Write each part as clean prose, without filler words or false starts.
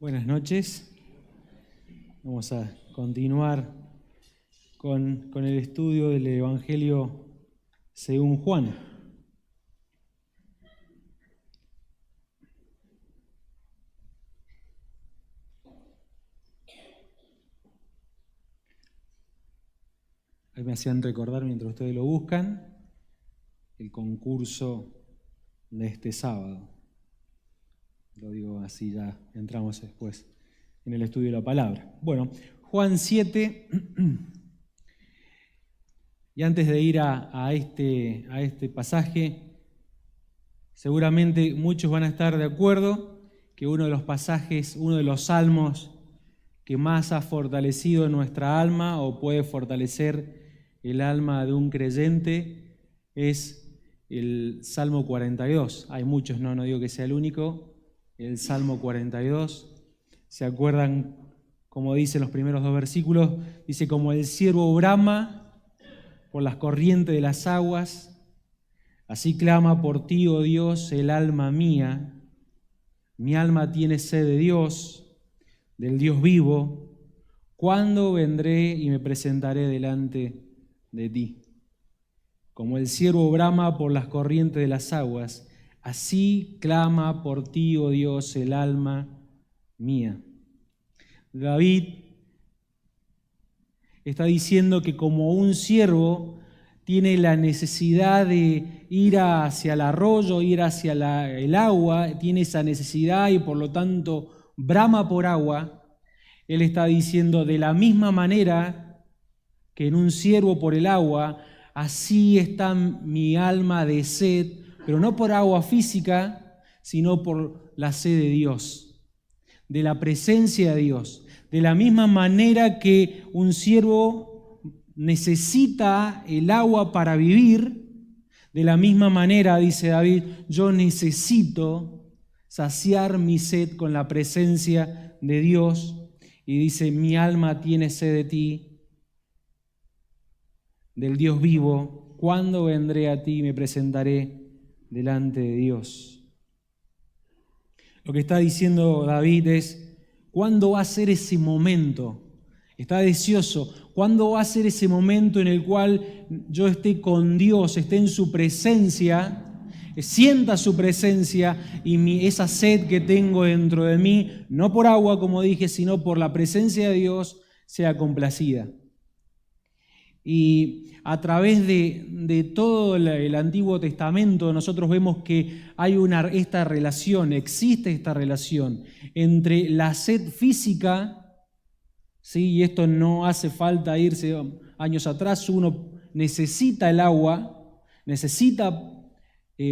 Buenas noches. Vamos a continuar con el estudio del Evangelio según Juan. Ahí me hacían recordar, mientras ustedes lo buscan, el concurso de este sábado. Lo digo así, ya entramos después en el estudio de la palabra. Bueno, Juan 7, y antes de ir a este pasaje, seguramente muchos van a estar de acuerdo que uno de los pasajes, uno de los salmos que más ha fortalecido nuestra alma o puede fortalecer el alma de un creyente es el Salmo 42. Hay muchos, no digo que sea el único. El Salmo 42, ¿se acuerdan cómo dicen los primeros dos versículos? Dice, como el ciervo brama por las corrientes de las aguas, así clama por ti, oh Dios, el alma mía. Mi alma tiene sed de Dios, del Dios vivo. ¿Cuándo vendré y me presentaré delante de ti? Como el ciervo brama por las corrientes de las aguas, así clama por ti, oh Dios, el alma mía. David está diciendo que como un ciervo tiene la necesidad de ir hacia el arroyo, ir hacia el agua, tiene esa necesidad y por lo tanto brama por agua, él está diciendo de la misma manera que en un ciervo por el agua, así está mi alma de sed, pero no por agua física, sino por la sed de Dios, de la presencia de Dios. De la misma manera que un ciervo necesita el agua para vivir, de la misma manera, dice David, yo necesito saciar mi sed con la presencia de Dios. Y dice, mi alma tiene sed de ti, del Dios vivo. ¿Cuándo vendré a ti y me presentaré delante de Dios? Lo que está diciendo David es, ¿cuándo va a ser ese momento? Está deseoso. ¿Cuándo va a ser ese momento en el cual yo esté con Dios, esté en su presencia, sienta su presencia y esa sed que tengo dentro de mí, no por agua, como dije, sino por la presencia de Dios, sea complacida? Y a través de todo el Antiguo Testamento nosotros vemos que hay esta relación, existe esta relación entre la sed física, ¿sí? Y esto no hace falta irse años atrás, uno necesita el agua,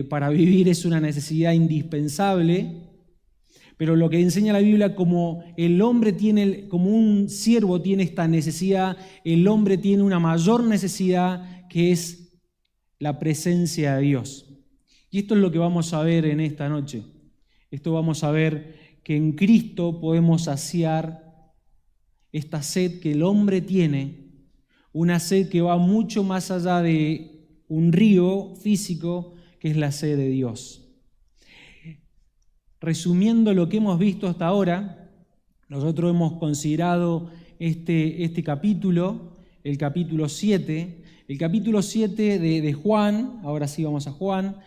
para vivir, es una necesidad indispensable. Pero lo que enseña la Biblia, como el hombre como un siervo tiene esta necesidad, el hombre tiene una mayor necesidad que es la presencia de Dios. Y esto es lo que vamos a ver en esta noche. Esto vamos a ver que en Cristo podemos saciar esta sed que el hombre tiene, una sed que va mucho más allá de un río físico, que es la sed de Dios. Resumiendo lo que hemos visto hasta ahora, nosotros hemos considerado este capítulo, el capítulo 7. El capítulo 7 de Juan, ahora sí vamos a Juan,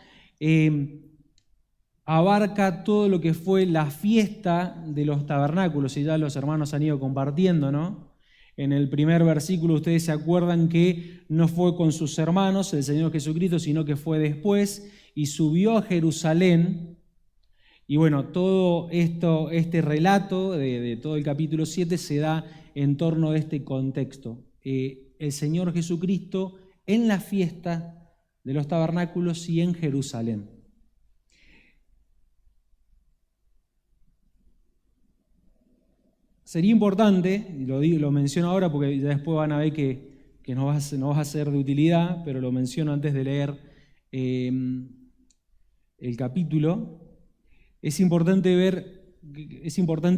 abarca todo lo que fue la fiesta de los tabernáculos, y ya los hermanos han ido compartiendo, ¿no? En el primer versículo ustedes se acuerdan que no fue con sus hermanos, el Señor Jesucristo, sino que fue después y subió a Jerusalén. Y bueno, todo este relato de todo el capítulo 7 se da en torno a este contexto. El Señor Jesucristo en la fiesta de los tabernáculos y en Jerusalén. Sería importante, y lo menciono ahora porque ya después van a ver que no va a ser de utilidad, pero lo menciono antes de leer el capítulo. Es importante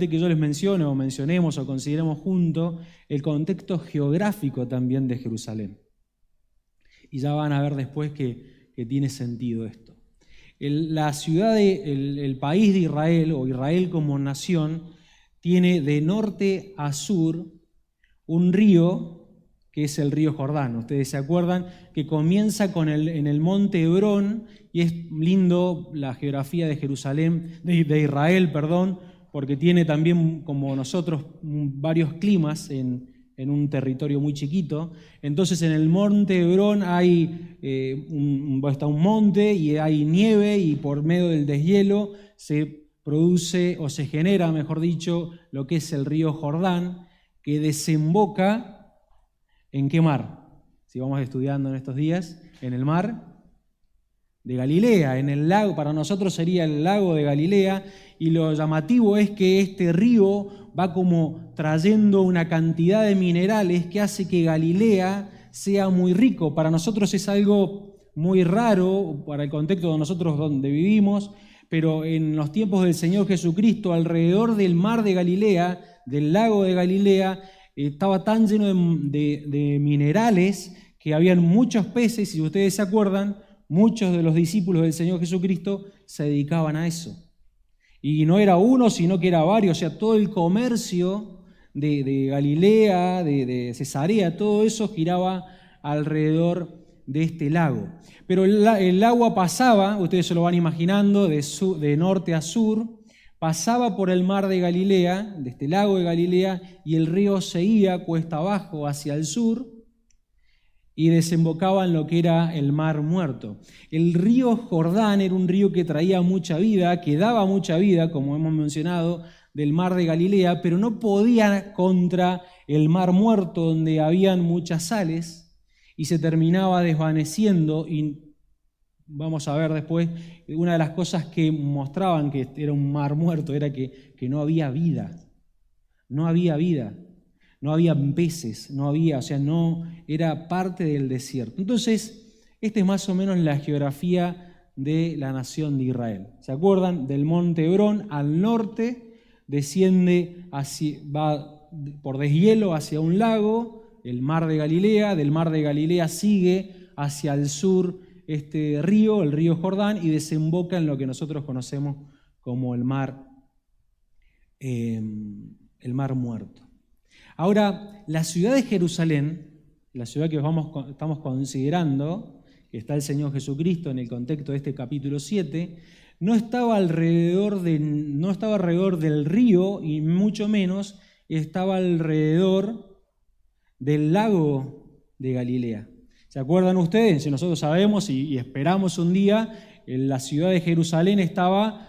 que yo les mencione o mencionemos o consideremos juntos el contexto geográfico también de Jerusalén. Y ya van a ver después que tiene sentido esto. La ciudad, el país de Israel o Israel como nación tiene de norte a sur un río que es el río Jordán. Ustedes se acuerdan que comienza en el monte Hebrón, y es lindo la geografía de Jerusalén, de Israel, porque tiene también, como nosotros, varios climas en un territorio muy chiquito. Entonces en el monte Hebrón está un monte y hay nieve, y por medio del deshielo se produce, o se genera, mejor dicho, lo que es el río Jordán, que desemboca ¿en qué mar? Si vamos estudiando en estos días, en el mar de Galilea, en el lago, para nosotros sería el lago de Galilea, y lo llamativo es que este río va como trayendo una cantidad de minerales que hace que Galilea sea muy rico. Para nosotros es algo muy raro, para el contexto de nosotros donde vivimos, pero en los tiempos del Señor Jesucristo, alrededor del mar de Galilea, del lago de Galilea, estaba tan lleno de minerales que habían muchos peces, y si ustedes se acuerdan, muchos de los discípulos del Señor Jesucristo se dedicaban a eso. Y no era uno, sino que era varios, o sea, todo el comercio de Galilea, de Cesarea, todo eso giraba alrededor de este lago. Pero el agua pasaba, ustedes se lo van imaginando, de norte a sur, pasaba por el mar de Galilea, de este lago de Galilea, y el río seguía cuesta abajo hacia el sur y desembocaba en lo que era el Mar Muerto. El río Jordán era un río que traía mucha vida, que daba mucha vida, como hemos mencionado, del mar de Galilea, pero no podía contra el Mar Muerto, donde habían muchas sales, y se terminaba desvaneciendo. Y vamos a ver después, una de las cosas que mostraban que era un mar muerto era que no había vida. No había vida, no había peces, no era parte del desierto. Entonces, esta es más o menos la geografía de la nación de Israel. ¿Se acuerdan? Del monte Hebrón al norte, desciende, va por deshielo hacia un lago, el mar de Galilea. Del mar de Galilea sigue hacia el sur este río, el río Jordán, y desemboca en lo que nosotros conocemos como el mar Muerto. Ahora, la ciudad de Jerusalén, la ciudad que estamos considerando, que está el Señor Jesucristo en el contexto de este capítulo 7, no estaba alrededor del río, y mucho menos estaba alrededor del lago de Galilea. ¿Se acuerdan ustedes? Si nosotros sabemos y esperamos un día, la ciudad de Jerusalén estaba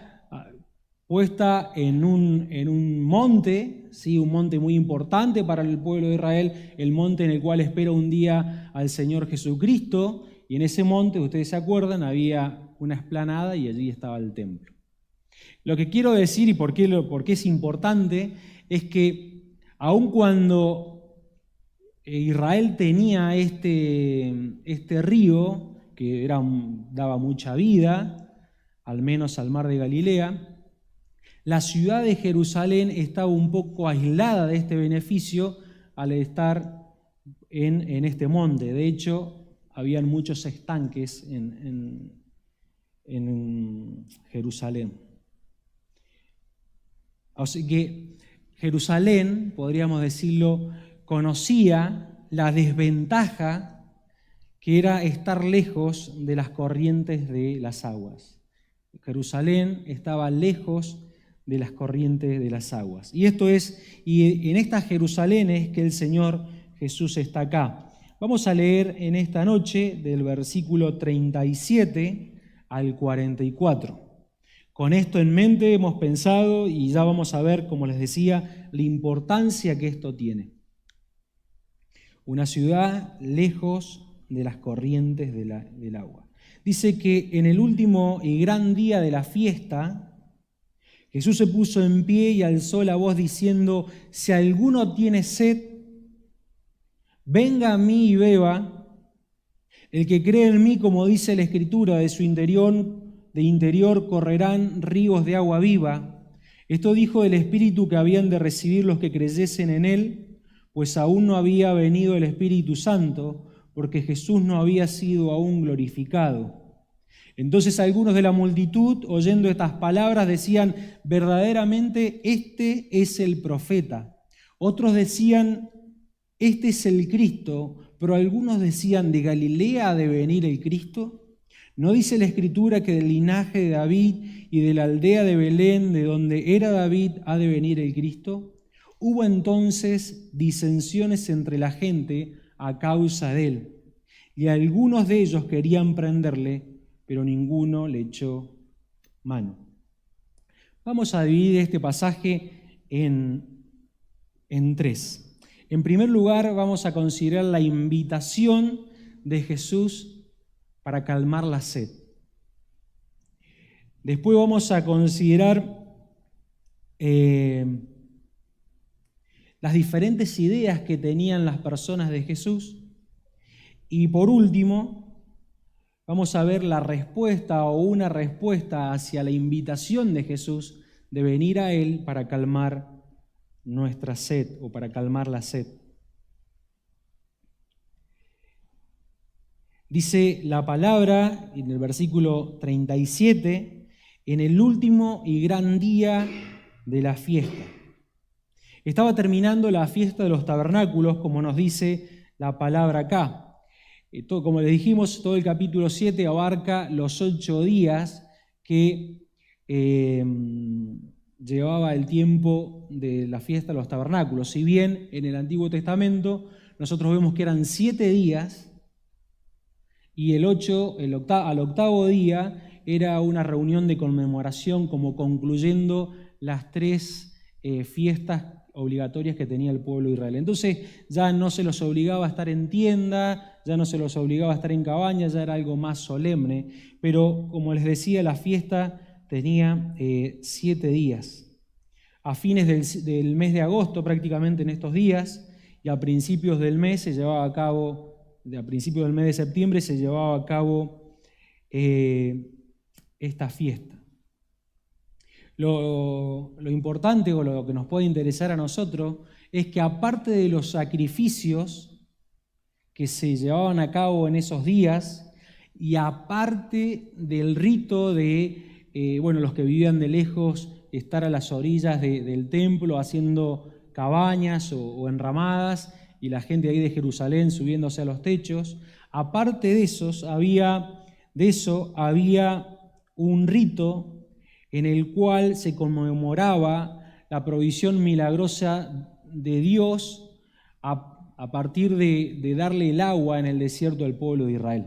puesta en un monte, ¿sí? Un monte muy importante para el pueblo de Israel, el monte en el cual espera un día al Señor Jesucristo, y en ese monte, ustedes se acuerdan, había una explanada y allí estaba el templo. Lo que quiero decir y por qué es importante es que aun cuando Israel tenía este río que daba mucha vida, al menos al mar de Galilea, la ciudad de Jerusalén estaba un poco aislada de este beneficio al estar en este monte. De hecho, habían muchos estanques en Jerusalén. Así que Jerusalén, podríamos decirlo, conocía la desventaja que era estar lejos de las corrientes de las aguas. Jerusalén estaba lejos de las corrientes de las aguas. Y en esta Jerusalén es que el Señor Jesús está acá. Vamos a leer en esta noche del versículo 37 al 44. Con esto en mente hemos pensado, y ya vamos a ver, como les decía, la importancia que esto tiene. Una ciudad lejos de las corrientes del agua. Dice que en el último y gran día de la fiesta, Jesús se puso en pie y alzó la voz diciendo: si alguno tiene sed, venga a mí y beba. El que cree en mí, como dice la Escritura, de su interior correrán ríos de agua viva. Esto dijo el Espíritu que habían de recibir los que creyesen en él, pues aún no había venido el Espíritu Santo, porque Jesús no había sido aún glorificado. Entonces algunos de la multitud, oyendo estas palabras, decían: verdaderamente este es el profeta. Otros decían: este es el Cristo. Pero algunos decían: ¿de Galilea ha de venir el Cristo? ¿No dice la Escritura que del linaje de David y de la aldea de Belén, de donde era David, ha de venir el Cristo? Hubo entonces disensiones entre la gente a causa de él, y algunos de ellos querían prenderle, pero ninguno le echó mano. Vamos a dividir este pasaje en tres. En primer lugar, vamos a considerar la invitación de Jesús para calmar la sed. Después vamos a considerar las diferentes ideas que tenían las personas de Jesús. Y por último, vamos a ver la respuesta o una respuesta hacia la invitación de Jesús de venir a Él para calmar nuestra sed o para calmar la sed. Dice la palabra en el versículo 37, en el último y gran día de la fiesta. Estaba terminando la fiesta de los tabernáculos, como nos dice la palabra acá. Como les dijimos, todo el capítulo 7 abarca los 8 días que llevaba el tiempo de la fiesta de los tabernáculos. Si bien en el Antiguo Testamento nosotros vemos que eran 7 días, y al octavo día era una reunión de conmemoración, como concluyendo las 3 fiestas obligatorias que tenía el pueblo de Israel. Entonces ya no se los obligaba a estar en tienda, ya no se los obligaba a estar en cabaña, ya era algo más solemne. Pero como les decía, la fiesta tenía 7 días. A fines del mes de agosto, prácticamente en estos días, y a principios del mes se llevaba a cabo, a principios del mes de septiembre se llevaba a cabo esta fiesta. Lo importante o lo que nos puede interesar a nosotros es que aparte de los sacrificios que se llevaban a cabo en esos días y aparte del rito de los que vivían de lejos, estar a las orillas del templo haciendo cabañas o enramadas, y la gente ahí de Jerusalén subiéndose a los techos. Aparte de eso, había un rito en el cual se conmemoraba la provisión milagrosa de Dios a partir de darle el agua en el desierto al pueblo de Israel.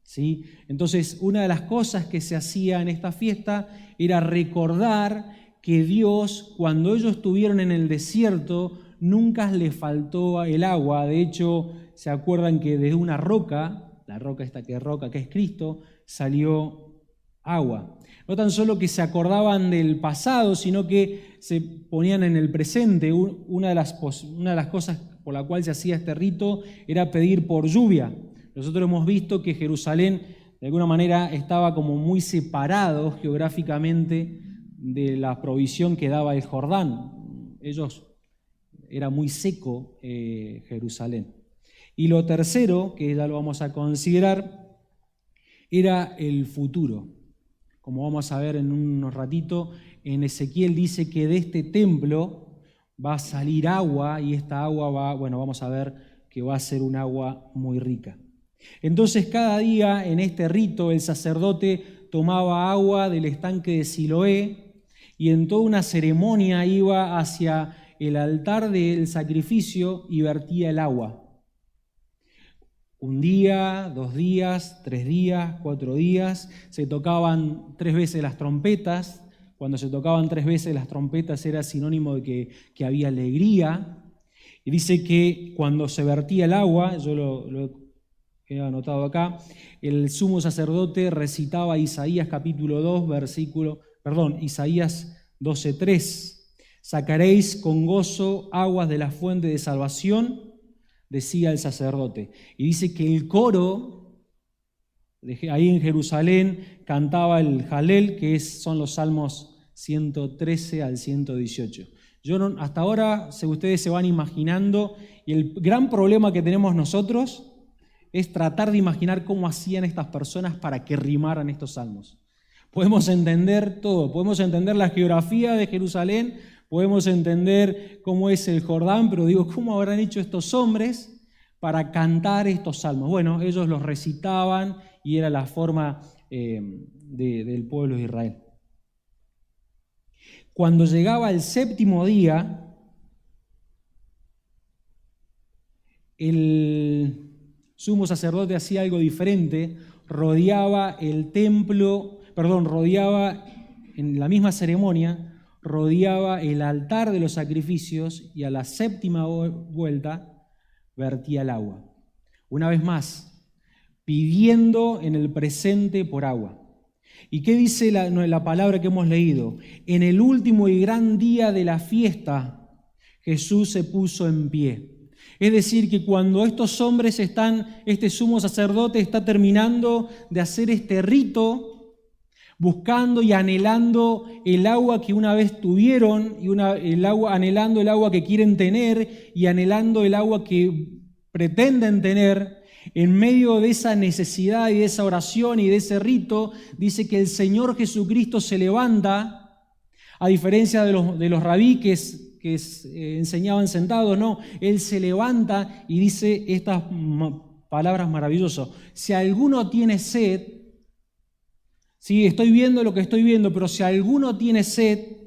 ¿Sí? Entonces, una de las cosas que se hacía en esta fiesta era recordar que Dios, cuando ellos estuvieron en el desierto, nunca les faltó el agua. De hecho, se acuerdan que desde una roca, la roca que es Cristo, salió agua. No tan solo que se acordaban del pasado, sino que se ponían en el presente. Una de las cosas por la cual se hacía este rito era pedir por lluvia. Nosotros hemos visto que Jerusalén, de alguna manera, estaba como muy separado geográficamente de la provisión que daba el Jordán. Era muy seco Jerusalén. Y lo tercero, que ya lo vamos a considerar, era el futuro. Como vamos a ver en unos ratitos, en Ezequiel dice que de este templo va a salir agua, y esta agua vamos a ver que va a ser un agua muy rica. Entonces cada día en este rito el sacerdote tomaba agua del estanque de Siloé y en toda una ceremonia iba hacia el altar del sacrificio y vertía el agua. 1 día, 2 días, 3 días, 4 días, se tocaban 3 veces las trompetas. Cuando se tocaban 3 veces las trompetas era sinónimo de que había alegría. Y dice que cuando se vertía el agua, yo lo he anotado acá, el sumo sacerdote recitaba Isaías capítulo 2, Isaías 12:3. Sacaréis con gozo aguas de la fuente de salvación, decía el sacerdote. Y dice que el coro, ahí en Jerusalén, cantaba el Jalel, que son los salmos 113 al 118. Hasta ahora ustedes se van imaginando, y el gran problema que tenemos nosotros es tratar de imaginar cómo hacían estas personas para que rimaran estos salmos. Podemos entender todo, podemos entender la geografía de Jerusalén, podemos entender cómo es el Jordán, pero digo, ¿cómo habrán hecho estos hombres para cantar estos salmos? Bueno, ellos los recitaban y era la forma del pueblo de Israel. Cuando llegaba el séptimo día, el sumo sacerdote hacía algo diferente, rodeaba el templo, rodeaba en la misma ceremonia, rodeaba el altar de los sacrificios y a la séptima vuelta vertía el agua. Una vez más, pidiendo en el presente por agua. ¿Y qué dice la palabra que hemos leído? En el último y gran día de la fiesta, Jesús se puso en pie. Es decir, que cuando estos hombres este sumo sacerdote está terminando de hacer este rito, buscando y anhelando el agua que una vez tuvieron, anhelando el agua que quieren tener y anhelando el agua que pretenden tener, en medio de esa necesidad y de esa oración y de ese rito, dice que el Señor Jesucristo se levanta, a diferencia de los rabí que enseñaban sentados, no, Él se levanta y dice estas palabras maravillosas. Si alguno tiene sed, sí, estoy viendo lo que estoy viendo, pero si alguno tiene sed,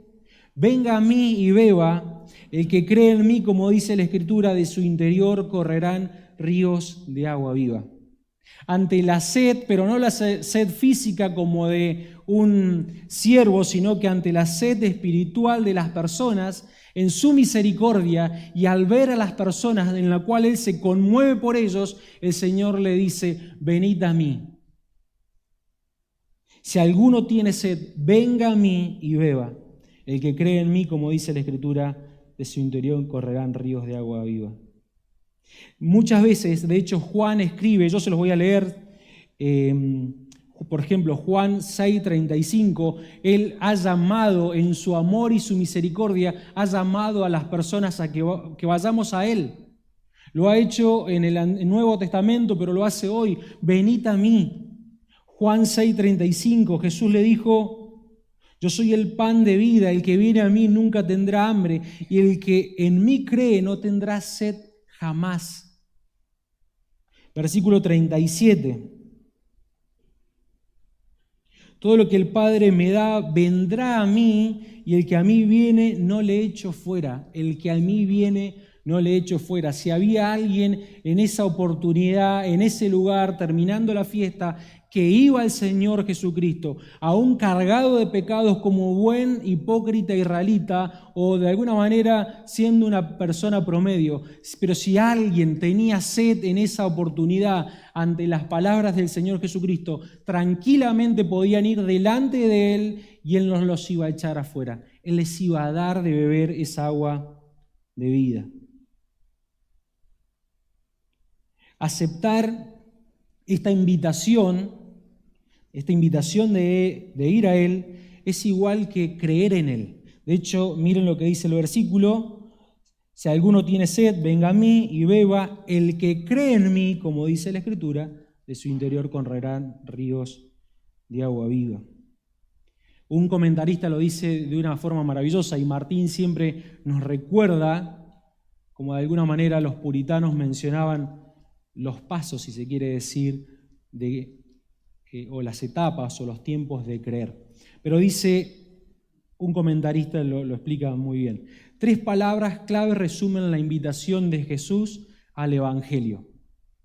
venga a mí y beba. El que cree en mí, como dice la Escritura, de su interior correrán ríos de agua viva. Ante la sed, pero no la sed física como de un siervo, sino que ante la sed espiritual de las personas, en su misericordia y al ver a las personas en la cual Él se conmueve por ellos, el Señor le dice, venid a mí. Si alguno tiene sed, venga a mí y beba. El que cree en mí, como dice la Escritura, de su interior correrán ríos de agua viva. Muchas veces, de hecho, Juan escribe, yo se los voy a leer, por ejemplo, Juan 6:35, Él ha llamado en su amor y su misericordia, ha llamado a las personas a que vayamos a Él. Lo ha hecho en el Nuevo Testamento, pero lo hace hoy. Venid a mí. Juan 6:35, Jesús le dijo, yo soy el pan de vida, el que viene a mí nunca tendrá hambre, y el que en mí cree no tendrá sed jamás. Versículo 37. Todo lo que el Padre me da vendrá a mí, y el que a mí viene no le echo fuera. El que a mí viene no le echo fuera. Si había alguien en esa oportunidad, en ese lugar, terminando la fiesta, que iba al Señor Jesucristo, aún cargado de pecados como buen hipócrita israelita o de alguna manera siendo una persona promedio, pero si alguien tenía sed en esa oportunidad ante las palabras del Señor Jesucristo, tranquilamente podían ir delante de Él y Él no los iba a echar afuera. Él les iba a dar de beber esa agua de vida. Aceptar esta invitación de ir a Él es igual que creer en Él. De hecho, miren lo que dice el versículo, si alguno tiene sed, venga a mí y beba, el que cree en mí, como dice la Escritura, de su interior correrán ríos de agua viva. Un comentarista lo dice de una forma maravillosa y Martín siempre nos recuerda, como de alguna manera los puritanos mencionaban los pasos, si se quiere decir, o las etapas o los tiempos de creer. Pero dice, un comentarista lo explica muy bien. 3 palabras clave resumen la invitación de Jesús al Evangelio.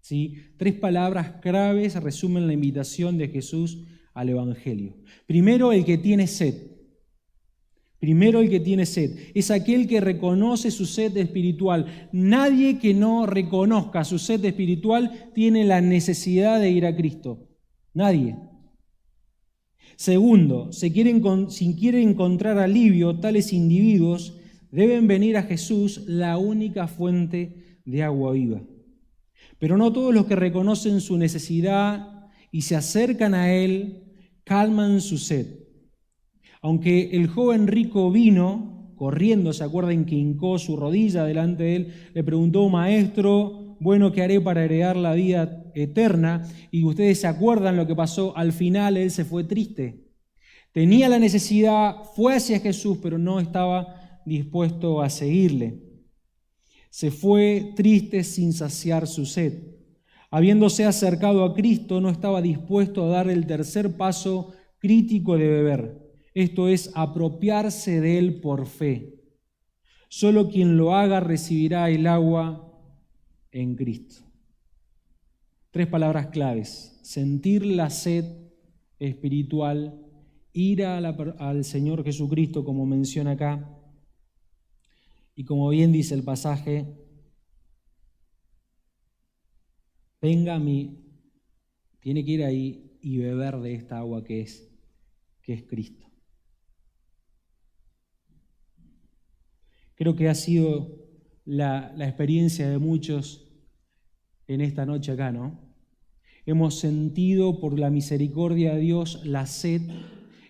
¿Sí? 3 palabras claves resumen la invitación de Jesús al Evangelio. Primero, el que tiene sed. Primero, el que tiene sed. Es aquel que reconoce su sed espiritual. Nadie que no reconozca su sed espiritual tiene la necesidad de ir a Cristo. Nadie. Segundo, si quieren encontrar alivio, tales individuos deben venir a Jesús, la única fuente de agua viva. Pero no todos los que reconocen su necesidad y se acercan a Él calman su sed. Aunque el joven rico vino corriendo, ¿se acuerdan que hincó su rodilla delante de Él? Le preguntó, maestro, bueno, ¿qué haré para heredar la vida eterna? Y ustedes se acuerdan lo que pasó, al final él se fue triste. Tenía la necesidad, fue hacia Jesús, pero no estaba dispuesto a seguirle. Se fue triste sin saciar su sed. Habiéndose acercado a Cristo, no estaba dispuesto a dar el tercer paso crítico de beber. Esto es, apropiarse de él por fe. Solo quien lo haga recibirá el agua en Cristo. 3 palabras claves: sentir la sed espiritual, ir al Señor Jesucristo, como menciona acá, y como bien dice el pasaje, venga a mí, tiene que ir ahí y beber de esta agua que es Cristo. Creo que ha sido la experiencia de muchos en esta noche acá, ¿no? Hemos sentido por la misericordia de Dios la sed,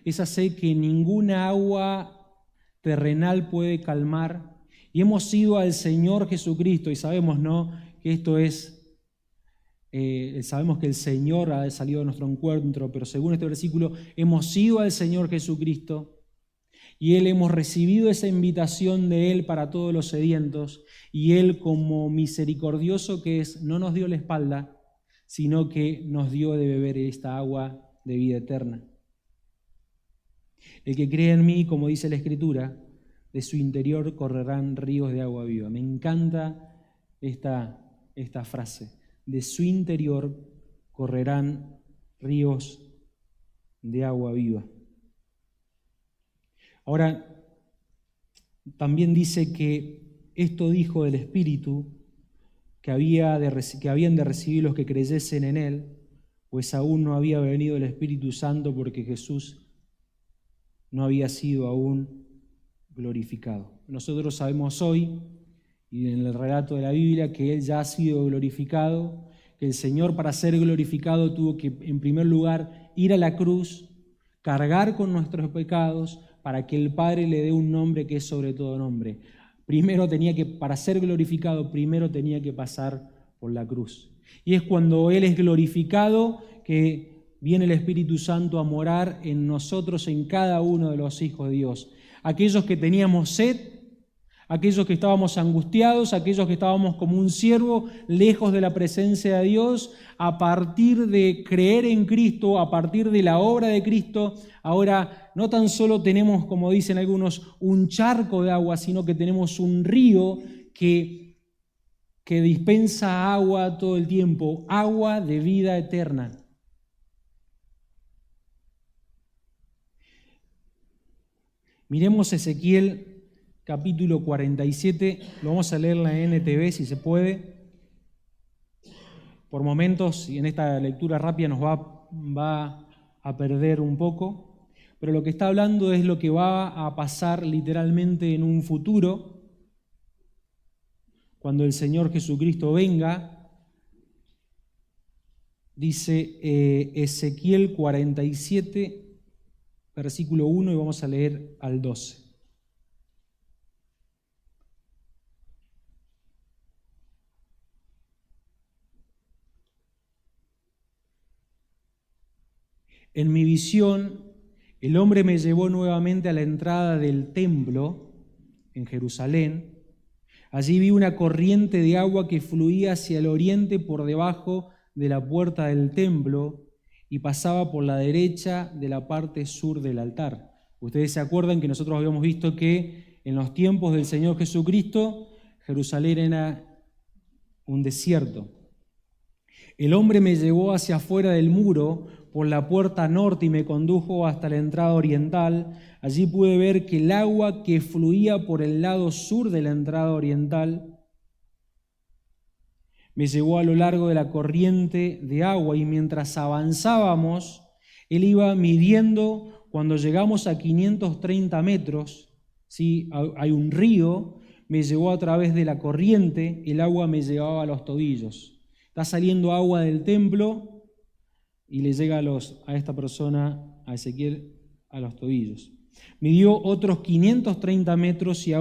esa sed que ninguna agua terrenal puede calmar, y hemos ido al Señor Jesucristo, y sabemos, ¿no?, que esto es, sabemos que el Señor ha salido a nuestro encuentro, pero según este versículo, hemos ido al Señor Jesucristo, y Él hemos recibido esa invitación de Él para todos los sedientos, y Él, como misericordioso que es, no nos dio la espalda, sino que nos dio de beber esta agua de vida eterna. El que cree en mí, como dice la Escritura, de su interior correrán ríos de agua viva. Me encanta esta frase. De su interior correrán ríos de agua viva. Ahora, también dice que esto dijo del Espíritu que habían de recibir los que creyesen en Él, pues aún no había venido el Espíritu Santo porque Jesús no había sido aún glorificado. Nosotros sabemos hoy, y en el relato de la Biblia, que Él ya ha sido glorificado, que el Señor, para ser glorificado, tuvo que, en primer lugar, ir a la cruz, cargar con nuestros pecados, para que el Padre le dé un nombre que es sobre todo nombre. Para ser glorificado, primero tenía que pasar por la cruz. Y es cuando Él es glorificado que viene el Espíritu Santo a morar en nosotros, en cada uno de los hijos de Dios. Aquellos que teníamos sed, aquellos que estábamos angustiados, aquellos que estábamos como un ciervo lejos de la presencia de Dios, a partir de creer en Cristo, a partir de la obra de Cristo, ahora no tan solo tenemos, como dicen algunos, un charco de agua, sino que tenemos un río que dispensa agua todo el tiempo, agua de vida eterna. Miremos Ezequiel capítulo 47, lo vamos a leer en la NTV si se puede. Por momentos, y en esta lectura rápida nos va a perder un poco, pero lo que está hablando es lo que va a pasar literalmente en un futuro, cuando el Señor Jesucristo venga. Dice Ezequiel 47, versículo 1, y vamos a leer al 12. En mi visión, el hombre me llevó nuevamente a la entrada del templo en Jerusalén. Allí vi una corriente de agua que fluía hacia el oriente por debajo de la puerta del templo y pasaba por la derecha de la parte sur del altar. Ustedes se acuerdan que nosotros habíamos visto que en los tiempos del Señor Jesucristo, Jerusalén era un desierto. El hombre me llevó hacia afuera del muro por la puerta norte y me condujo hasta la entrada oriental. Allí pude ver que el agua que fluía por el lado sur de la entrada oriental me llevó a lo largo de la corriente de agua, y mientras avanzábamos, él iba midiendo. Cuando llegamos a 530 metros, ¿sí? Hay un río, me llevó a través de la corriente, el agua me llevaba a los tobillos. Está saliendo agua del templo y le llega a esta persona, a Ezequiel, a los tobillos. Midió otros 530 metros y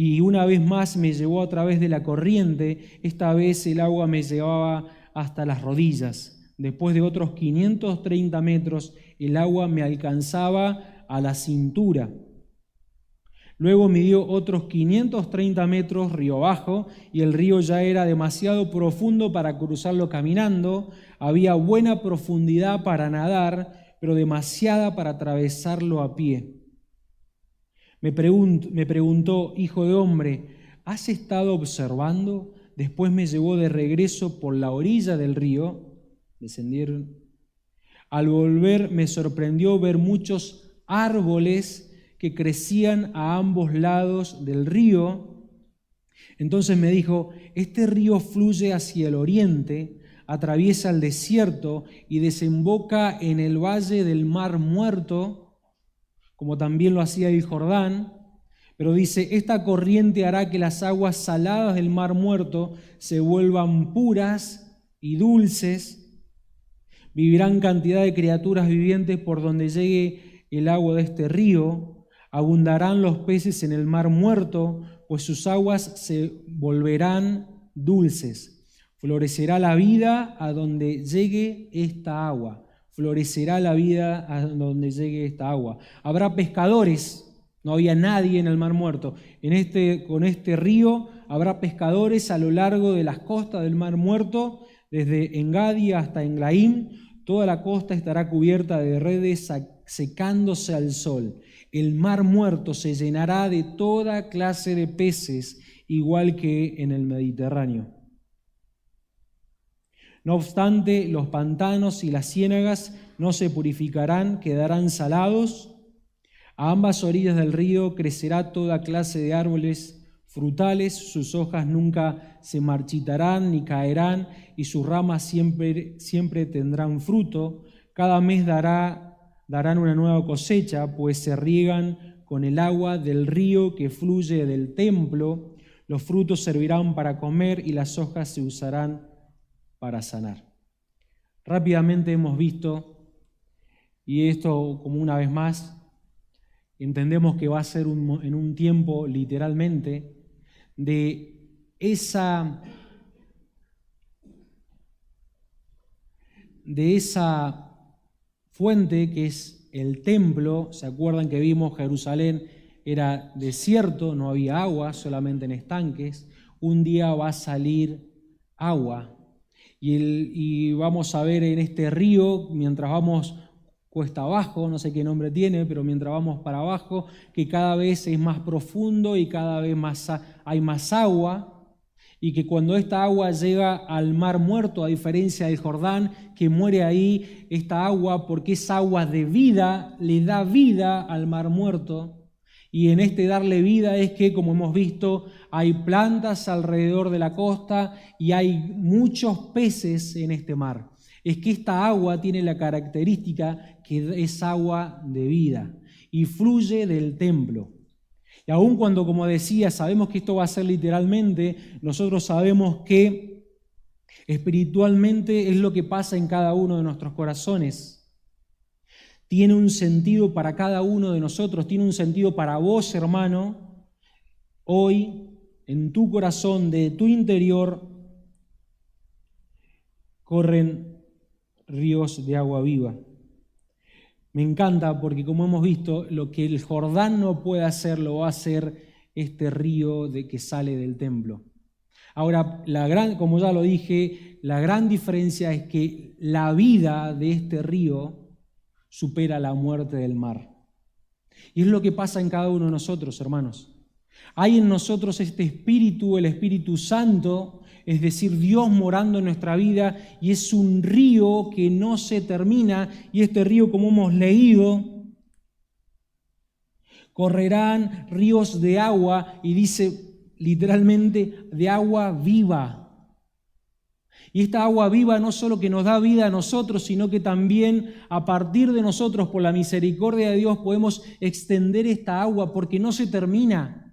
y una vez más me llevó a través de la corriente. Esta vez el agua me llevaba hasta las rodillas. Después de otros 530 metros, el agua me alcanzaba a la cintura. Luego midió otros 530 metros río abajo, y el río ya era demasiado profundo para cruzarlo caminando. Había buena profundidad para nadar, pero demasiada para atravesarlo a pie. Me preguntó, hijo de hombre, ¿has estado observando? Después me llevó de regreso por la orilla del río. Descendieron. Al volver me sorprendió ver muchos árboles que crecían a ambos lados del río. Entonces me dijo, este río fluye hacia el oriente, atraviesa el desierto y desemboca en el valle del Mar Muerto, como también lo hacía el Jordán. Pero dice, esta corriente hará que las aguas saladas del Mar Muerto se vuelvan puras y dulces. Vivirán cantidad de criaturas vivientes por donde llegue el agua de este río. Abundarán los peces en el Mar Muerto, pues sus aguas se volverán dulces. Florecerá la vida a donde llegue esta agua. Florecerá la vida a donde llegue esta agua. Habrá pescadores. No había nadie en el Mar Muerto. Con este río habrá pescadores a lo largo de las costas del Mar Muerto, desde Engadi hasta Englaim. Toda la costa estará cubierta de redes secándose al sol. El Mar Muerto se llenará de toda clase de peces, igual que en el Mediterráneo. No obstante, los pantanos y las ciénagas no se purificarán, quedarán salados. A ambas orillas del río crecerá toda clase de árboles frutales, sus hojas nunca se marchitarán ni caerán, y sus ramas siempre tendrán fruto. Cada mes darán una nueva cosecha, pues se riegan con el agua del río que fluye del templo. Los frutos servirán para comer y las hojas se usarán para sanar. Rápidamente hemos visto, y esto como una vez más, entendemos que va a ser en un tiempo literalmente de esa fuente que es el templo. ¿Se acuerdan que vimos Jerusalén era desierto, no había agua, solamente en estanques? Un día va a salir agua. Y vamos a ver en este río, mientras vamos cuesta abajo, no sé qué nombre tiene, pero mientras vamos para abajo, que cada vez es más profundo y cada vez hay más agua, y que cuando esta agua llega al Mar Muerto, a diferencia del Jordán, que muere ahí, esta agua, porque es agua de vida, le da vida al Mar Muerto. Y en este darle vida es que, como hemos visto, hay plantas alrededor de la costa y hay muchos peces en este mar. Es que esta agua tiene la característica que es agua de vida y fluye del templo. Y aun cuando, como decía, sabemos que esto va a ser literalmente, nosotros sabemos que espiritualmente es lo que pasa en cada uno de nuestros corazones. Tiene un sentido para cada uno de nosotros, tiene un sentido para vos, hermano. Hoy, en tu corazón, de tu interior, corren ríos de agua viva. Me encanta porque, como hemos visto, lo que el Jordán no puede hacer, lo va a hacer este río que sale del templo. Ahora, como ya lo dije, la gran diferencia es que la vida de este río supera la muerte del mar. Y es lo que pasa en cada uno de nosotros, hermanos. Hay en nosotros este Espíritu, el Espíritu Santo, es decir, Dios morando en nuestra vida, y es un río que no se termina, y este río, como hemos leído, correrán ríos de agua, y dice literalmente de agua viva. Y esta agua viva no solo que nos da vida a nosotros, sino que también a partir de nosotros, por la misericordia de Dios, podemos extender esta agua porque no se termina.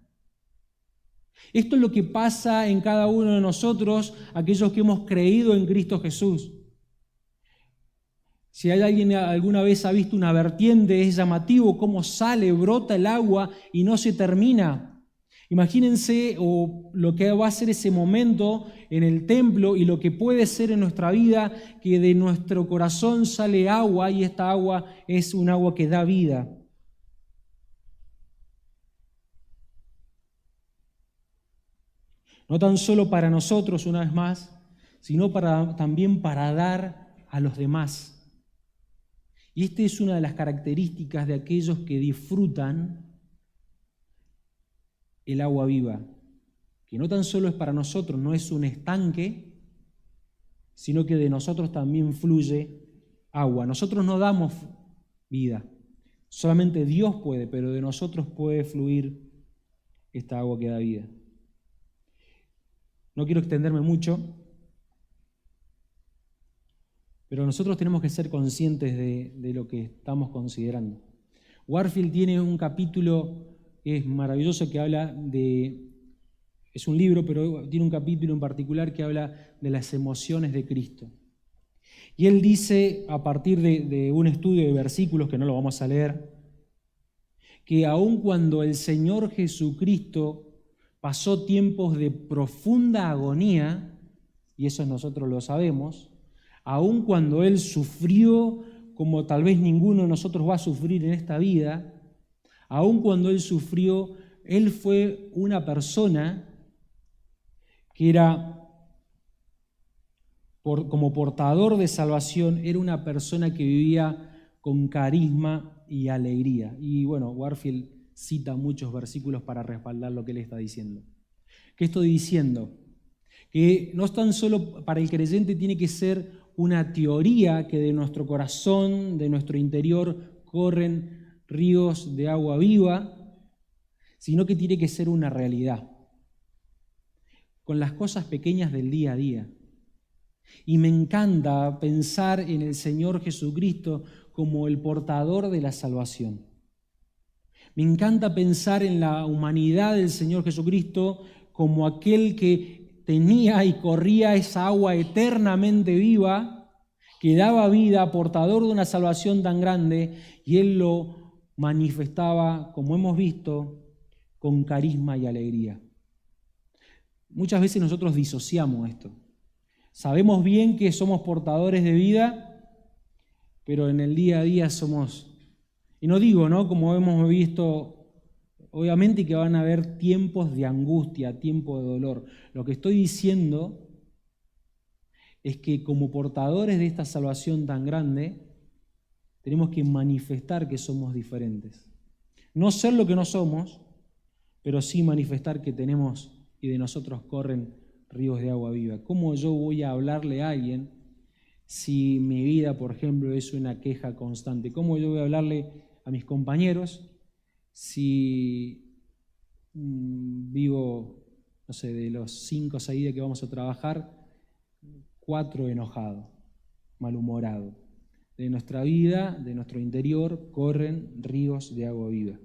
Esto es lo que pasa en cada uno de nosotros, aquellos que hemos creído en Cristo Jesús. Si hay alguien alguna vez ha visto una vertiente, es llamativo cómo brota el agua y no se termina. Imagínense lo que va a ser ese momento en el templo y lo que puede ser en nuestra vida, que de nuestro corazón sale agua y esta agua es un agua que da vida. No tan solo para nosotros, una vez más, sino también para dar a los demás. Y esta es una de las características de aquellos que disfrutan el agua viva, que no tan solo es para nosotros, no es un estanque, sino que de nosotros también fluye agua. Nosotros no damos vida, solamente Dios puede, pero de nosotros puede fluir esta agua que da vida. No quiero extenderme mucho, pero nosotros tenemos que ser conscientes de lo que estamos considerando. Warfield tiene un capítulo que es maravilloso, que habla es un libro, pero tiene un capítulo en particular que habla de las emociones de Cristo. Y él dice, a partir de un estudio de versículos, que no lo vamos a leer, que aun cuando el Señor Jesucristo pasó tiempos de profunda agonía, y eso nosotros lo sabemos, aun cuando Él sufrió como tal vez ninguno de nosotros va a sufrir en esta vida, aun cuando Él sufrió, Él fue una persona que era, como portador de salvación, era una persona que vivía con carisma y alegría. Y bueno, Warfield cita muchos versículos para respaldar lo que él está diciendo. ¿Qué estoy diciendo? Que no es tan solo para el creyente tiene que ser una teoría que de nuestro corazón, de nuestro interior, corren ríos de agua viva, sino que tiene que ser una realidad, con las cosas pequeñas del día a día. Y me encanta pensar en el Señor Jesucristo como el portador de la salvación. Me encanta pensar en la humanidad del Señor Jesucristo como aquel que tenía y corría esa agua eternamente viva, que daba vida, portador de una salvación tan grande, y Él lo manifestaba, como hemos visto, con carisma y alegría. Muchas veces nosotros disociamos esto. Sabemos bien que somos portadores de vida, pero en el día a día somos... Y no digo, ¿no? Como hemos visto, obviamente que van a haber tiempos de angustia, tiempos de dolor. Lo que estoy diciendo es que como portadores de esta salvación tan grande, tenemos que manifestar que somos diferentes. No ser lo que no somos, pero sí manifestar que tenemos y de nosotros corren ríos de agua viva. ¿Cómo yo voy a hablarle a alguien si mi vida, por ejemplo, es una queja constante? ¿Cómo yo voy a hablarle a mis compañeros si vivo, no sé, de los 5 o 6 días que vamos a trabajar, 4 enojado, malhumorado? De nuestra vida, de nuestro interior, corren ríos de agua viva.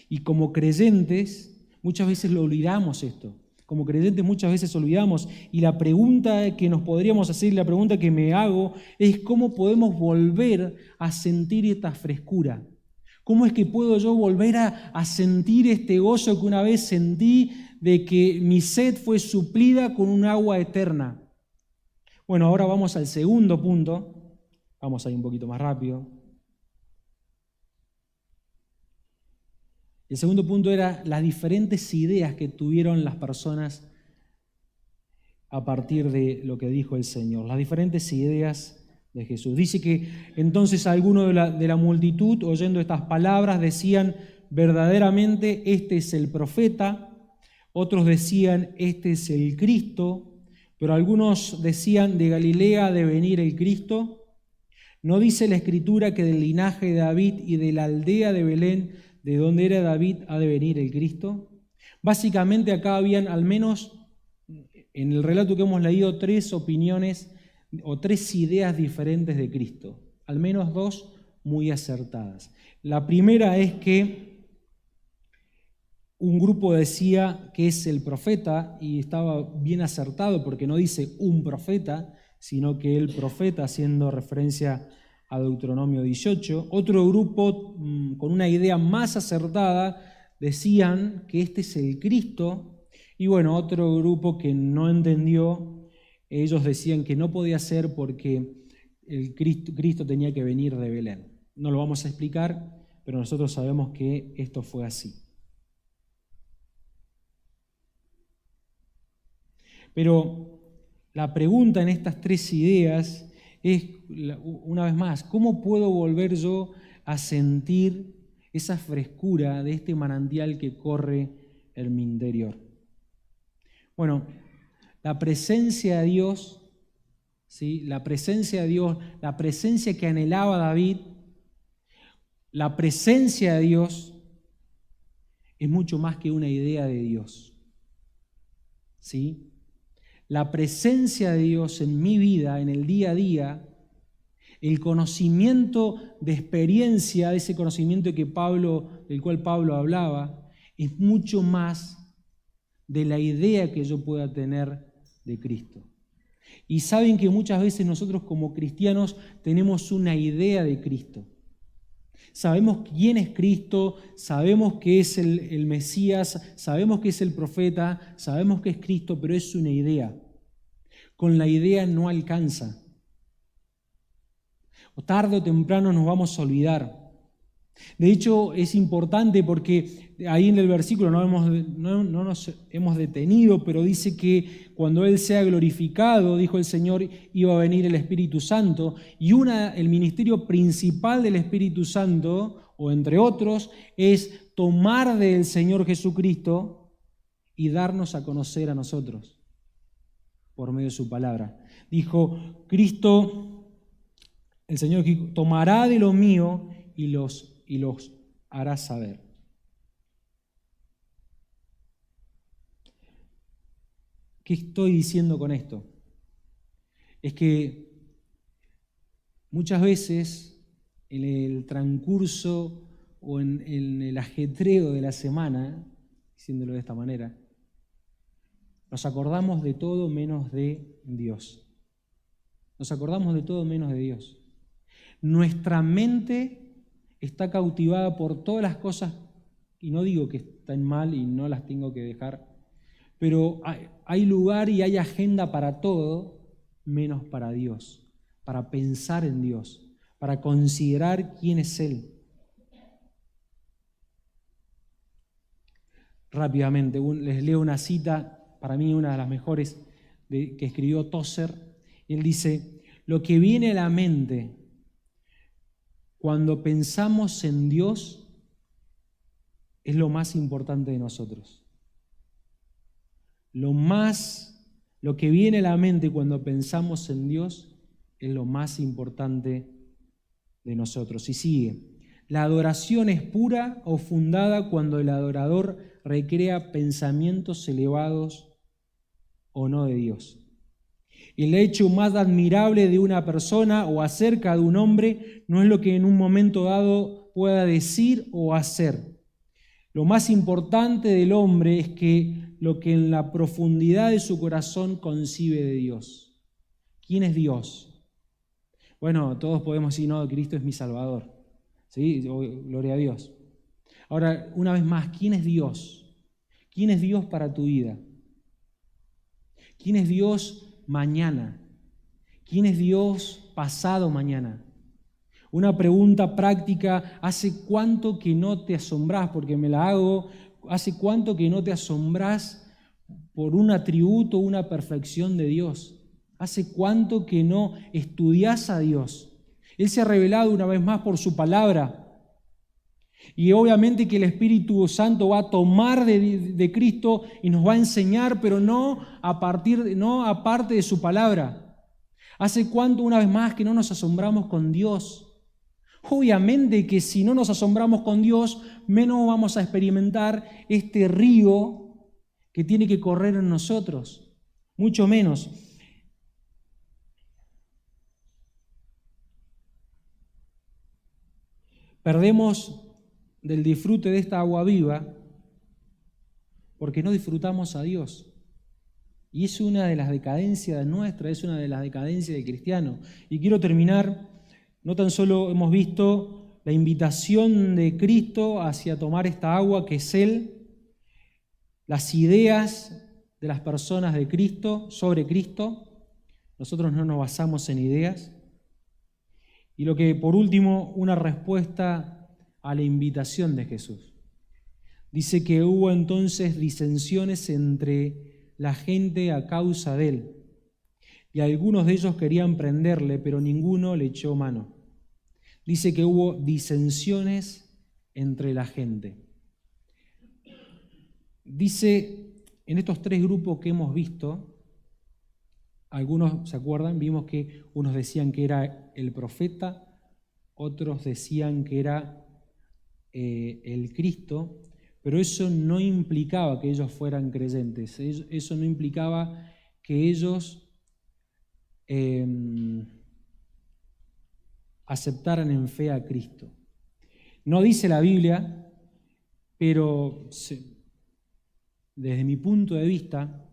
Y como creyentes, muchas veces lo olvidamos esto. Como creyentes muchas veces olvidamos, y la pregunta que nos podríamos hacer, la pregunta que me hago, es cómo podemos volver a sentir esta frescura. ¿Cómo es que puedo yo volver a sentir este gozo que una vez sentí de que mi sed fue suplida con un agua eterna? Bueno, ahora vamos al segundo punto. Vamos a ir un poquito más rápido. El segundo punto era las diferentes ideas que tuvieron las personas a partir de lo que dijo el Señor, las diferentes ideas de Jesús. Dice que entonces algunos de la multitud, oyendo estas palabras, decían, verdaderamente este es el profeta. Otros decían, este es el Cristo. Pero algunos decían, de Galilea ha de venir el Cristo. ¿No dice la Escritura que del linaje de David y de la aldea de Belén, de donde era David, ha de venir el Cristo? Básicamente acá habían, al menos en el relato que hemos leído, 3 opiniones o 3 ideas diferentes de Cristo. Al menos 2 muy acertadas. La primera es que un grupo decía que es el profeta, y estaba bien acertado porque no dice un profeta, sino que el profeta, haciendo referencia a Deuteronomio 18. Otro grupo, con una idea más acertada, decían que este es el Cristo, y bueno, otro grupo que no entendió, ellos decían que no podía ser porque el Cristo tenía que venir de Belén. No lo vamos a explicar, pero nosotros sabemos que esto fue así. Pero la pregunta en estas tres ideas es, una vez más, ¿cómo puedo volver yo a sentir esa frescura de este manantial que corre en mi interior? Bueno, la presencia de Dios, ¿sí? La presencia de Dios, la presencia que anhelaba David, la presencia de Dios es mucho más que una idea de Dios, ¿sí? La presencia de Dios en mi vida, en el día a día, el conocimiento de experiencia, ese conocimiento del cual Pablo hablaba, es mucho más de la idea que yo pueda tener de Cristo. Y saben que muchas veces nosotros como cristianos tenemos una idea de Cristo. Sabemos quién es Cristo, sabemos que es el Mesías, sabemos que es el profeta, sabemos que es Cristo, pero es una idea. Con la idea no alcanza. O tarde o temprano nos vamos a olvidar. De hecho, es importante porque ahí en el versículo no nos hemos detenido, pero dice que cuando Él sea glorificado, dijo el Señor, iba a venir el Espíritu Santo. Y el ministerio principal del Espíritu Santo, o entre otros, es tomar del Señor Jesucristo y darnos a conocer a nosotros por medio de su palabra. Dijo, Cristo, el Señor tomará de lo mío y los hará saber. ¿Qué estoy diciendo con esto? Es que muchas veces en el transcurso o en el ajetreo de la semana, diciéndolo de esta manera, nos acordamos de todo menos de Dios. Nos acordamos de todo menos de Dios. Nuestra mente está cautivada por todas las cosas, y no digo que están mal y no las tengo que dejar, pero hay lugar y hay agenda para todo, menos para Dios, para pensar en Dios, para considerar quién es Él. Rápidamente, les leo una cita, para mí una de las mejores, que escribió Tozer. Él dice, lo que viene a la mente cuando pensamos en Dios es lo más importante de nosotros. Lo que viene a la mente cuando pensamos en Dios es lo más importante de nosotros. Y sigue, la adoración es pura o fundada cuando el adorador recrea pensamientos elevados o no de Dios. El hecho más admirable de una persona o acerca de un hombre no es lo que en un momento dado pueda decir o hacer. Lo más importante del hombre es lo que en la profundidad de su corazón concibe de Dios. ¿Quién es Dios? Bueno, todos podemos decir, no, Cristo es mi Salvador. ¿Sí? Gloria a Dios. Ahora, una vez más, ¿quién es Dios? ¿Quién es Dios para tu vida? ¿Quién es Dios mañana? ¿Quién es Dios pasado mañana? Una pregunta práctica, ¿hace cuánto que no te asombrás? Porque me la hago, ¿hace cuánto que no te asombrás por un atributo, una perfección de Dios? ¿Hace cuánto que no estudiás a Dios? Él se ha revelado una vez más por su palabra. Y obviamente que el Espíritu Santo va a tomar de Cristo y nos va a enseñar, pero no aparte de su palabra. ¿Hace cuánto, una vez más, que no nos asombramos con Dios? Obviamente que si no nos asombramos con Dios, menos vamos a experimentar este río que tiene que correr en nosotros. Mucho menos. Perdemos del disfrute de esta agua viva porque no disfrutamos a Dios. Y es una de las decadencias nuestras, es una de las decadencias del cristiano. Y quiero terminar, no tan solo hemos visto la invitación de Cristo hacia tomar esta agua que es Él, las ideas de las personas de Cristo sobre Cristo. Nosotros no nos basamos en ideas. Y lo que, por último, una respuesta a la invitación de Jesús. Dice que hubo entonces disensiones entre la gente a causa de Él. Y algunos de ellos querían prenderle, pero ninguno le echó mano. Dice que hubo disensiones entre la gente. Dice, en estos tres grupos que hemos visto, algunos, ¿se acuerdan? Vimos que unos decían que era el profeta, otros decían que era el Cristo, pero eso no implicaba que ellos fueran creyentes, eso no implicaba que ellos aceptaran en fe a Cristo. No dice la Biblia, pero desde mi punto de vista,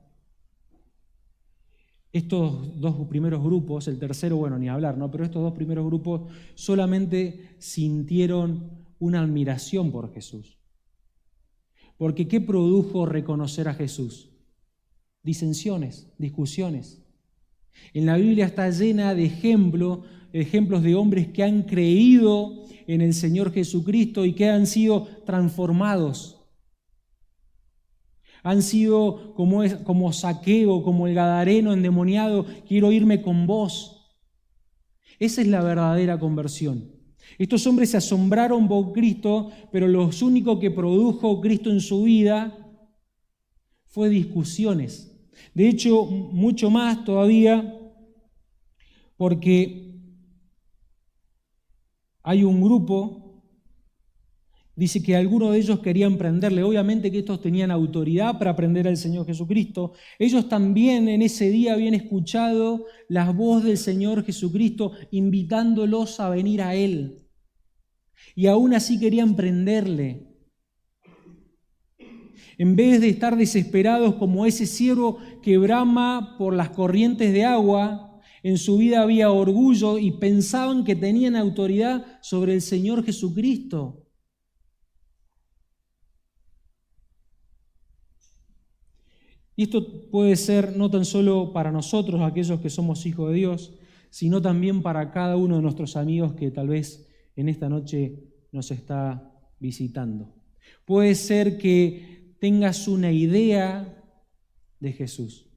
estos dos primeros grupos, el tercero, bueno, ni hablar, ¿no? Pero estos dos primeros grupos solamente sintieron una admiración por Jesús. Porque ¿qué produjo reconocer a Jesús? Disensiones, discusiones. En la Biblia está llena de ejemplos de hombres que han creído en el Señor Jesucristo y que han sido transformados. Han sido como Zaqueo, como el gadareno endemoniado, quiero irme con vos. Esa es la verdadera conversión. Estos hombres se asombraron por Cristo, pero lo único que produjo Cristo en su vida fue discusiones. De hecho, mucho más todavía, porque hay un grupo, dice que algunos de ellos querían prenderle. Obviamente que estos tenían autoridad para prender al Señor Jesucristo. Ellos también en ese día habían escuchado la voz del Señor Jesucristo invitándolos a venir a Él. Y aún así querían prenderle. En vez de estar desesperados como ese ciervo que brama por las corrientes de agua, en su vida había orgullo y pensaban que tenían autoridad sobre el Señor Jesucristo. Y esto puede ser no tan solo para nosotros, aquellos que somos hijos de Dios, sino también para cada uno de nuestros amigos que tal vez en esta noche nos está visitando. Puede ser que tengas una idea de Jesús.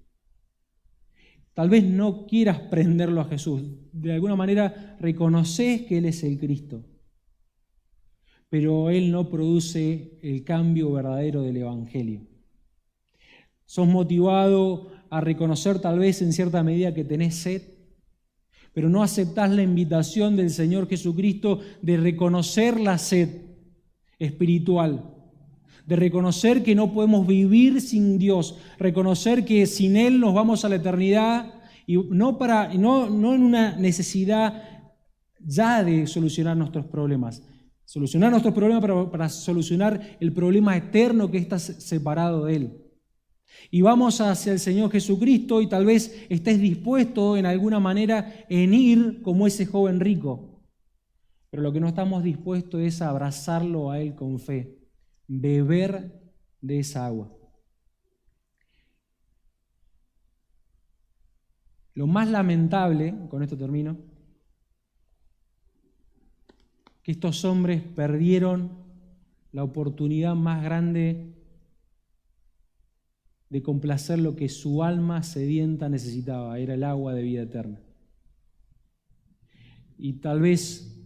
Tal vez no quieras prenderlo a Jesús. De alguna manera reconoces que Él es el Cristo, pero Él no produce el cambio verdadero del Evangelio. Sos motivado a reconocer tal vez en cierta medida que tenés sed, pero no aceptás la invitación del Señor Jesucristo de reconocer la sed espiritual, de reconocer que no podemos vivir sin Dios, reconocer que sin Él nos vamos a la eternidad y no en una necesidad ya de solucionar nuestros problemas. Solucionar nuestros problemas para solucionar el problema eterno que está separado de Él. Y vamos hacia el Señor Jesucristo y tal vez estés dispuesto en alguna manera en ir como ese joven rico. Pero lo que no estamos dispuestos es a abrazarlo a Él con fe, beber de esa agua. Lo más lamentable, con esto termino, que estos hombres perdieron la oportunidad más grande de complacer lo que su alma sedienta necesitaba, era el agua de vida eterna. Y tal vez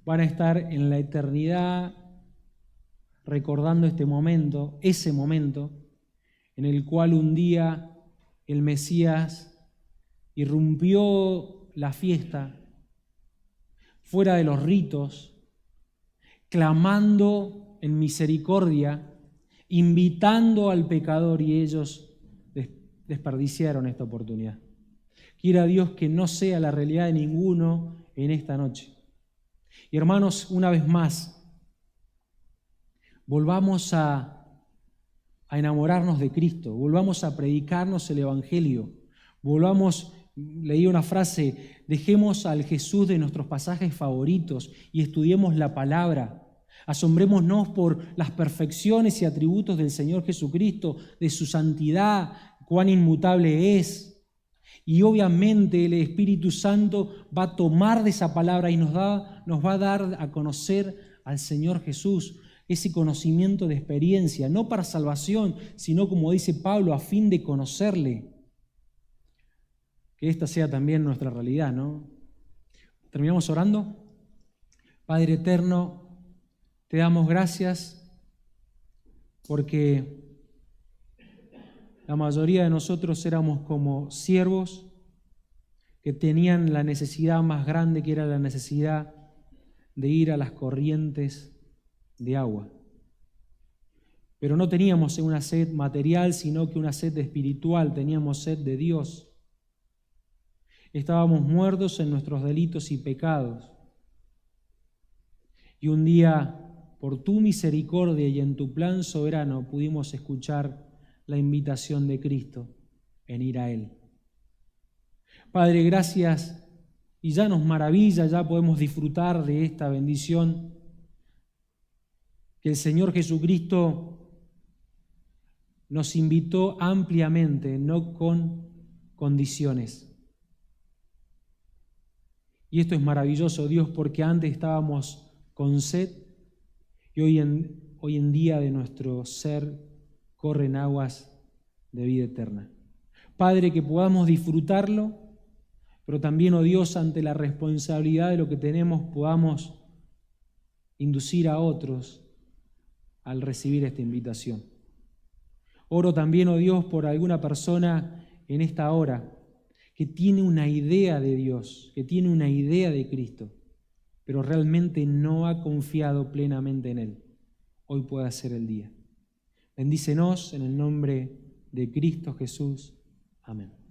van a estar en la eternidad recordando ese momento, en el cual un día el Mesías irrumpió la fiesta, fuera de los ritos, clamando en misericordia, invitando al pecador, y ellos desperdiciaron esta oportunidad. Quiera Dios que no sea la realidad de ninguno en esta noche. Y hermanos, una vez más, volvamos a enamorarnos de Cristo, volvamos a predicarnos el Evangelio, volvamos Leí una frase: dejemos al Jesús de nuestros pasajes favoritos y estudiemos la palabra. Asombrémonos por las perfecciones y atributos del Señor Jesucristo, de su santidad, cuán inmutable es. Y obviamente el Espíritu Santo va a tomar de esa palabra y nos va a dar a conocer al Señor Jesús, ese conocimiento de experiencia, no para salvación, sino, como dice Pablo, a fin de conocerle. Que esta sea también nuestra realidad, ¿no? ¿Terminamos orando? Padre eterno, te damos gracias porque la mayoría de nosotros éramos como siervos que tenían la necesidad más grande, que era la necesidad de ir a las corrientes de agua. Pero no teníamos una sed material, sino que una sed espiritual, teníamos sed de Dios. Estábamos muertos en nuestros delitos y pecados. Y un día, por tu misericordia y en tu plan soberano, pudimos escuchar la invitación de Cristo en ir a Él. Padre, gracias, y ya nos maravilla, ya podemos disfrutar de esta bendición, que el Señor Jesucristo nos invitó ampliamente, no con condiciones. Y esto es maravilloso, Dios, porque antes estábamos con sed y hoy en día de nuestro ser corren aguas de vida eterna. Padre, que podamos disfrutarlo, pero también, oh Dios, ante la responsabilidad de lo que tenemos, podamos inducir a otros al recibir esta invitación. Oro también, oh Dios, por alguna persona en esta hora que tiene una idea de Dios, que tiene una idea de Cristo, pero realmente no ha confiado plenamente en Él. Hoy puede ser el día. Bendícenos en el nombre de Cristo Jesús. Amén.